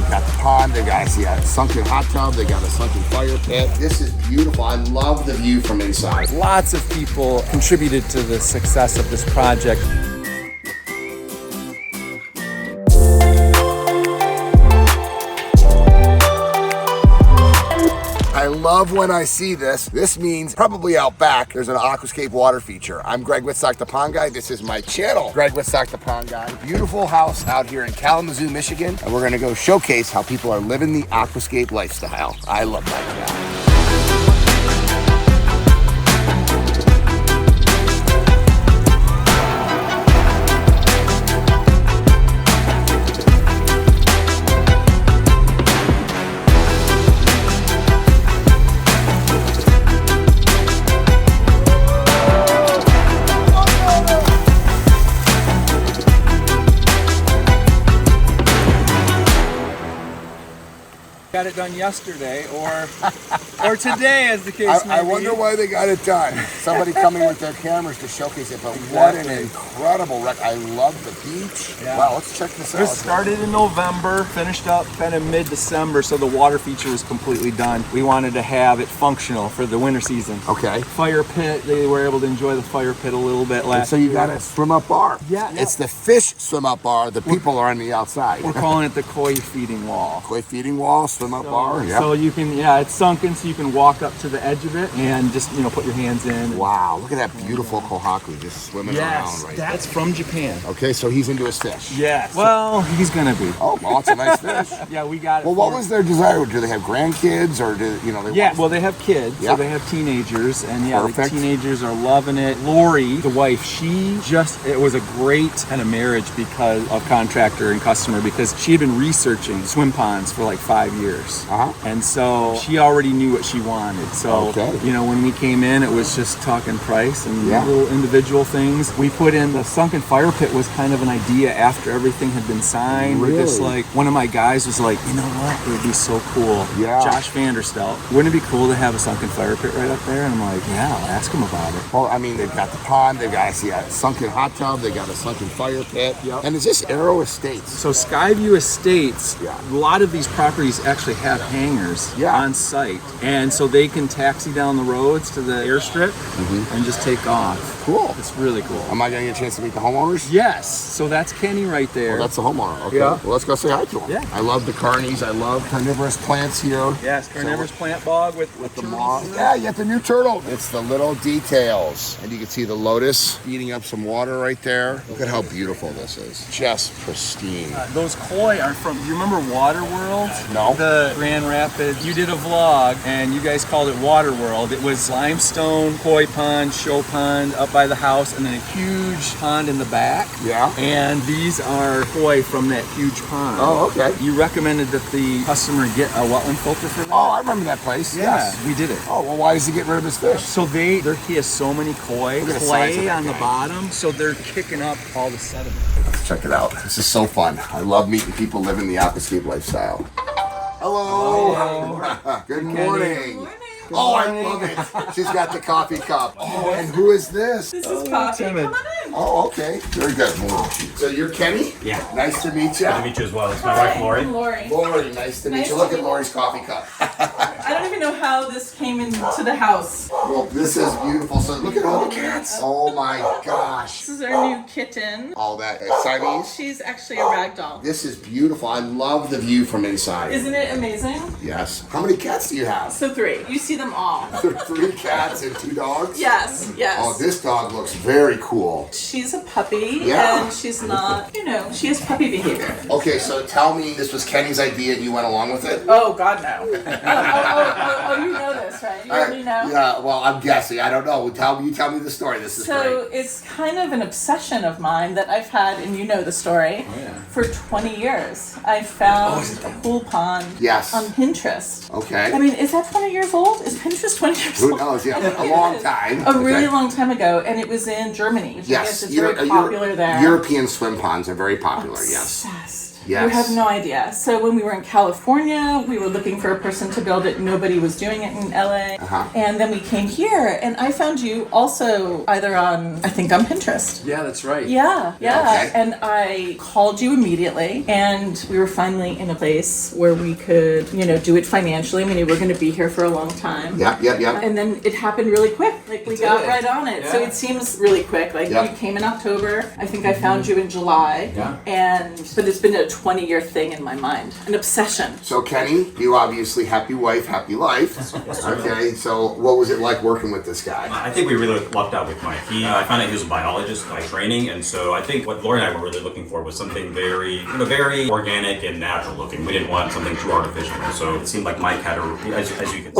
got the pond, they got a sunken hot tub, they got a sunken fire pit. This is beautiful. I love the view from inside. Lots of people contributed to the success of this project. I love when I see this. This means probably out back, there's an Aquascape water feature. I'm Greg Wittstock, the Pond Guy. This is my channel, Greg Wittstock, the Pond Guy. Beautiful house out here in Kalamazoo, Michigan. And we're gonna go showcase how people are living the Aquascape lifestyle. I love that guy. Got it done yesterday or today, as the case may be. I wonder why they got it done. Somebody coming with their cameras to showcase it, but what an incredible wreck. I love the beach. Yeah. Wow, let's check this out. This started in November, finished up kind of mid-December, so the water feature was completely done. We wanted to have it functional for the winter season. Okay. Fire pit, they were able to enjoy the fire pit a little bit last year. So you got a swim-up bar. Yeah. It's the fish swim-up bar. The people are on the outside. We're calling it the koi feeding wall. Koi feeding wall, swim-up bar. Yep. So you can, it's sunken, so you can walk up to the edge of it and just, put your hands in. Wow, look at that beautiful kohaku just swimming around right that's from Japan. Okay, so he's into his fish. Yes. Well, he's gonna be. Oh, well, it's a nice fish. Yeah, we got it. Well, what was their desire? Do they have grandkids or do well, they have kids, so they have teenagers, and the teenagers are loving it. Lori, the wife, it was a great kind of marriage because of contractor and customer, because she had been researching swim ponds for like 5 years. And so she already knew what she wanted. So, when we came in, it was just talking price and little individual things. We put in the sunken fire pit was kind of an idea after everything had been signed. Really? We're just like, one of my guys was like, you know what, it would be so cool. Yeah. Josh Vanderstelt, wouldn't it be cool to have a sunken fire pit right up there? And I'm like, yeah, I'll ask him about it. Well, I mean, they've got the pond, they've got a sunken hot tub, they got a sunken fire pit. Yep. And is this Aero Estates? So Skyview Estates, a lot of these properties actually have hangars on site, and so they can taxi down the roads to the airstrip and just take off. Cool. It's really cool. Am I going to get a chance to meet the homeowners? Yes. So that's Kenny right there. Well, that's the homeowner. Okay. Yeah. Well, let's go say hi to him. Yeah. I love the carnies. I love carnivorous plants here. Yes, carnivorous plant bog with the moss. Yeah, you got the new turtle. It's the little details. And you can see the lotus eating up some water right there. Look at how beautiful this is. Just pristine. Those koi are from, you remember Water World? No. The Grand Rapids. You did a vlog and you guys called it Water World. It was limestone, koi pond, show pond up by the house, and then a huge pond in the back. Yeah. And these are koi from that huge pond. Oh, okay. You recommended that the customer get a wetland filter for that? Oh, I remember that place. Yeah, yes. we did it. Oh, well, why does he get rid of his fish? So he has so many koi, clay on the bottom, so they're kicking up all the sediment. Let's check it out. This is so fun. I love meeting people living the Aquascape lifestyle. Hello. Hello. Good morning. Oh, I love it. She's got the coffee cup. Oh, and who is this? This is Poppy. Come on in. Oh, okay. Very good. So you're Kenny? Yeah. Nice to meet you. Nice to meet you as well. It's my wife, Lori. Lori. Lori, nice to meet you. Look at Lori's coffee cup. I don't even know how this came into the house. Well, this is beautiful. So look at all the cats. Oh my gosh. This is our new kitten. All that Siamese. She's actually a rag doll. This is beautiful. I love the view from inside. Isn't it amazing? Yes. How many cats do you have? So 3. You see them all. 3 cats and 2 dogs? Yes, yes. Oh, this dog looks very cool. She's a puppy, Yeah. and she's not, she has puppy behavior. Okay, so tell me this was Kenny's idea and you went along with it? Oh, God, no. You know this, right? You already know? Yeah, well, I'm guessing. I don't know. You tell me the story. This is great. So it's kind of an obsession of mine that I've had, and you know the story, for 20 years. I found a pool pond on Pinterest. Okay. I mean, is that 20 years old? Is Pinterest 20 years Who old? knows? Yeah, a long time. A really long time ago, and it was in Germany. Yes, it's very popular there. European swim ponds are very popular. Obsessed. Yes. You have no idea. So when we were in California, we were looking for a person to build it. Nobody was doing it in LA. And then we came here, and I found you also either on, I think on Pinterest. Yeah, that's right. Yeah. Okay. And I called you immediately, and we were finally in a place where we could, do it financially. I mean, we were going to be here for a long time. Yeah. And then it happened really quick. Like, we got right on it. Yeah. So it seems really quick. Like, you came in October. I think I found you in July. Yeah. But it's been a 20-year thing in my mind. An obsession. So, Kenny, you obviously happy wife, happy life. Okay, so what was it like working with this guy? I think we really lucked out with Mike. I found out he was a biologist by training, and so I think what Lori and I were really looking for was something very, very organic and natural looking. We didn't want something too artificial, so it seemed like Mike had as you can see.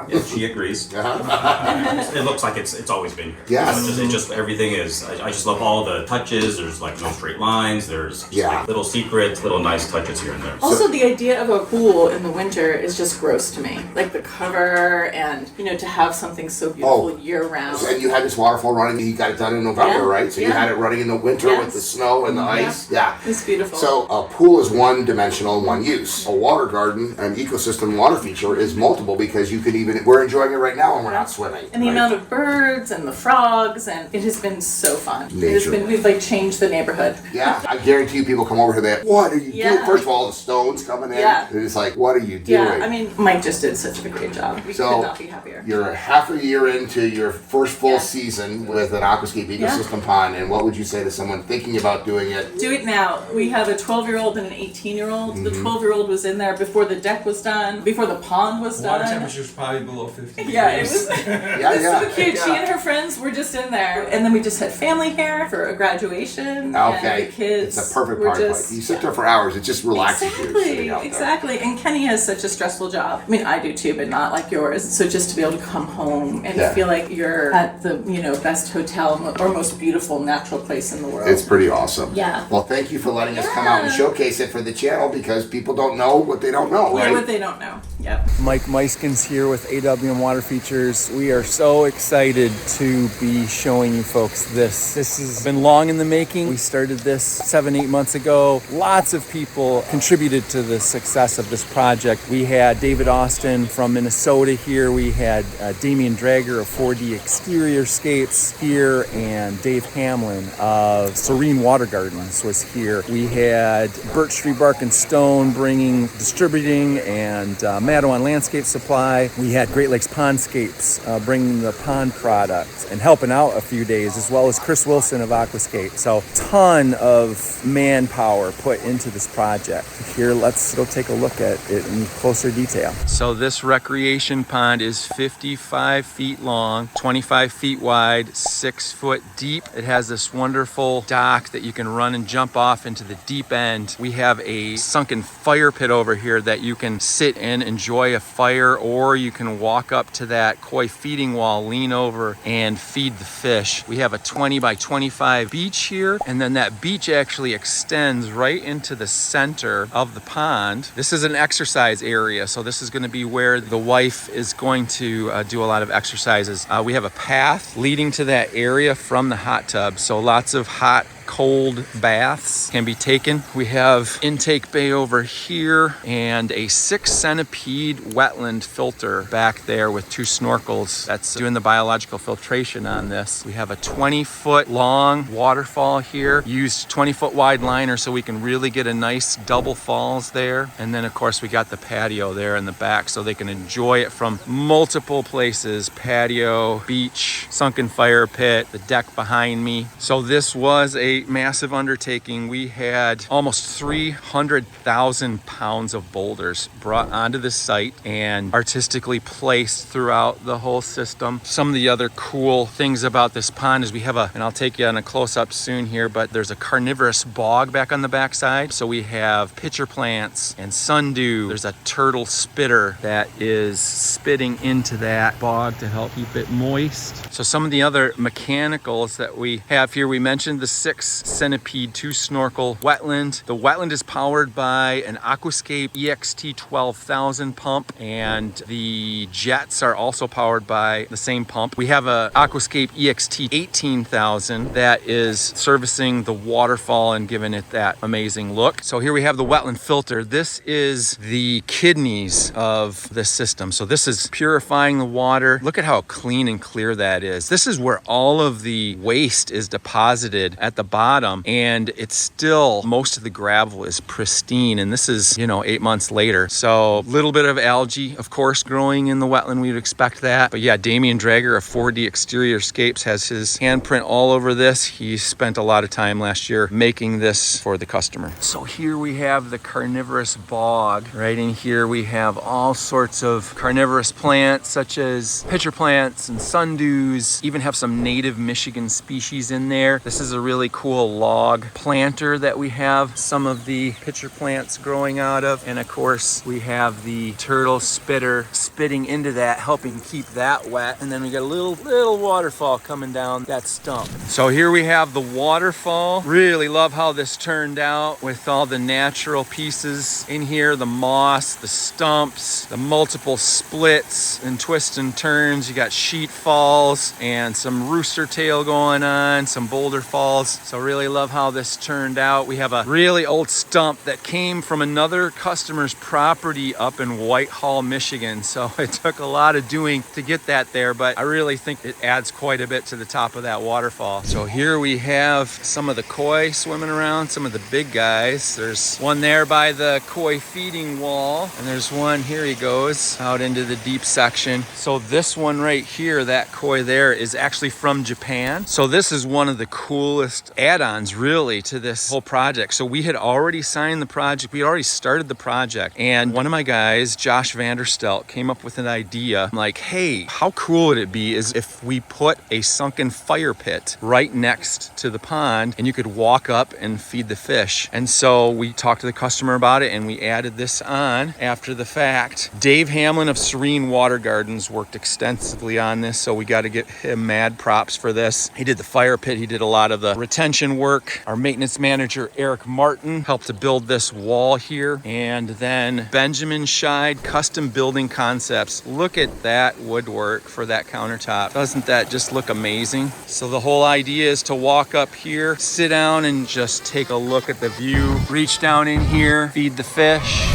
Yeah, she agrees. It looks like it's always been here. Yes. It just everything is. I just love all the touches. There's like no straight lines. There's just like little secrets, little nice touches here and there. Also, the idea of a pool in the winter is just gross to me. Like the cover, and to have something so beautiful year round. And you had this waterfall running. You got it done in November, right? So you had it running in the winter with the snow and the ice. Yeah. It's beautiful. So a pool is one dimensional, one use. A water garden, an ecosystem water feature is multiple because you could even. We're enjoying it right now when we're not swimming. And the amount of birds and the frogs, and it has been so fun. Nature. We've like changed the neighborhood. Yeah, I guarantee you people come over here, what are you doing? First of all, the stones coming in. Yeah. They're just like, what are you doing? Yeah, I mean, Mike just did such a great job. We could not be happier. You're half a year into your first full season with an Aquascape ecosystem pond, and what would you say to someone thinking about doing it? Do it now. We have a 12-year-old and an 18-year-old. The 12-year-old was in there before the deck was done, before the pond was done. Water temperature was probably below 50 degrees. Yeah, it was so cute. She and her friends were just in there. And then we just had family here for a graduation. Okay. And the kids. It's a perfect party place. You sit there for hours. It just relaxes you. Exactly. And Kenny has such a stressful job. I mean, I do too, but not like yours. So just to be able to come home and feel like you're at the, best hotel or most beautiful natural place in the world. It's pretty awesome. Yeah. Well, thank you for letting us come out and showcase it for the channel because people don't know what they don't know, right? Yeah, what they don't know. Yep. Mike Muyskens here with AWM Water Features. We are so excited to be showing you folks this. This has been long in the making. We started this 7-8 months ago. Lots of people contributed to the success of this project. We had David Austin from Minnesota here. We had Damian Drager of 4D Exteriorscapes here, and Dave Hamlin of Serene Water Gardens was here. We had Birch Tree Bark and Stone distributing, and Madawan Landscape Supply. We had Great Lakes Pondscapes bringing the pond product and helping out a few days, as well as Chris Wilson of Aquascape. So ton of manpower put into this project. Here, let's go take a look at it in closer detail. So this recreation pond is 55 feet long, 25 feet wide, 6 foot deep. It has this wonderful dock that you can run and jump off into the deep end. We have a sunken fire pit over here that you can sit in, enjoy a fire, or you can walk up to that koi feeding wall, lean over and feed the fish. We have a 20 by 25 beach here, and then that beach actually extends right into the center of the pond. This is an exercise area, so this is going to be where the wife is going to do a lot of exercises. We have a path leading to that area from the hot tub, so lots of hot cold baths can be taken. We have intake bay over here and a 6 centipede wetland filter back there with 2 snorkels that's doing the biological filtration on this. We have a 20-foot long waterfall here, used 20-foot wide liner so we can really get a nice double falls there. And then of course we got the patio there in the back so they can enjoy it from multiple places: patio, beach, sunken fire pit, the deck behind me. So this was a massive undertaking. We had almost 300,000 pounds of boulders brought onto the site and artistically placed throughout the whole system. Some of the other cool things about this pond is we have and I'll take you on a close-up soon here, but there's a carnivorous bog back on the backside. So we have pitcher plants and sundew. There's a turtle spitter that is spitting into that bog to help keep it moist. So some of the other mechanicals that we have here, we mentioned the 6 centipede 2 snorkel wetland. The wetland is powered by an Aquascape EXT 12,000 pump, and the jets are also powered by the same pump. We have a Aquascape EXT 18,000 that is servicing the waterfall and giving it that amazing look. So here we have the wetland filter. This is the kidneys of the system. So this is purifying the water. Look at how clean and clear that is. This is where all of the waste is deposited at the bottom, and it's still, most of the gravel is pristine, and this is, 8 months later. So a little bit of algae, of course, growing in the wetland. We would expect that. But yeah, Damian Drager of 4D Exterior Escapes has his handprint all over this. He spent a lot of time last year making this for the customer. So here we have the carnivorous bog. Right in here we have all sorts of carnivorous plants such as pitcher plants and sundews. Even have some native Michigan species in there. This is a really cool log planter that we have some of the pitcher plants growing out of. And of course we have the turtle spitter spitting into that, helping keep that wet. And then we got a little waterfall coming down that stump. So here we have the waterfall. Really love how this turned out with all the natural pieces in here, the moss, the stumps, the multiple splits and twists and turns. You got sheet falls and some rooster tail going on, some boulder falls. So really love how this turned out. We have a really old stump that came from another customer's property up in Whitehall, Michigan. So it took a lot of doing to get that there, but I really think it adds quite a bit to the top of that waterfall. So here we have some of the koi swimming around, some of the big guys. There's one there by the koi feeding wall, and there's one, here he goes, out into the deep section. So this one right here, that koi there, is actually from Japan. So this is one of the coolest add-ons really to this whole project. So we had already signed the project, we had already started the project, and one of my guys, Josh Vanderstelt, came up with an idea. I'm like, hey, how cool would it be is if we put a sunken fire pit right next to the pond and you could walk up and feed the fish. And so we talked to the customer about it and we added this on after the fact. Dave Hamlin of Serene Water Gardens worked extensively on this, so we got to get him mad props for this. He did the fire pit, he did a lot of the retention work. Our maintenance manager, Eric Martin, helped to build this wall here. And then Benjamin Scheid, Custom Building Concepts. Look at that woodwork for that countertop. Doesn't that just look amazing? So the whole idea is to walk up here, sit down and just take a look at the view, reach down in here, feed the fish.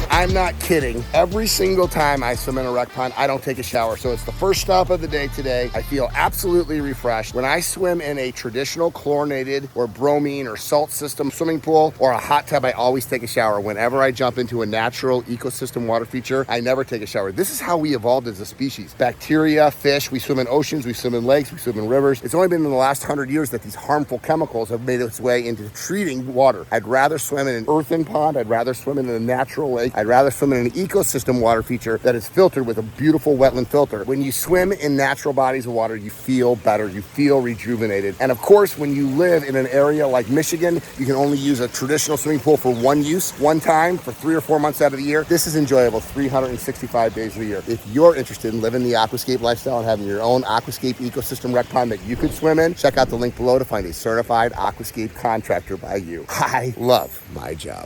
I'm not kidding. Every single time I swim in a rec pond, I don't take a shower. So it's the first stop of the day today. I feel absolutely refreshed. When I swim in a traditional chlorinated or bromine or salt system swimming pool or a hot tub, I always take a shower. Whenever I jump into a natural ecosystem water feature, I never take a shower. This is how we evolved as a species. Bacteria, fish, we swim in oceans, we swim in lakes, we swim in rivers. It's only been in the last 100 years that these harmful chemicals have made its way into treating water. I'd rather swim in an earthen pond. I'd rather swim in a natural lake. I'd rather swim in an ecosystem water feature that is filtered with a beautiful wetland filter. When you swim in natural bodies of water, you feel better, you feel rejuvenated. And of course, when you live in an area like Michigan, you can only use a traditional swimming pool for one use, one time, for 3 or 4 months out of the year. This is enjoyable 365 days of the year. If you're interested in living the aquascape lifestyle and having your own aquascape ecosystem rec pond that you could swim in, check out the link below to find a certified aquascape contractor by you. I love my job.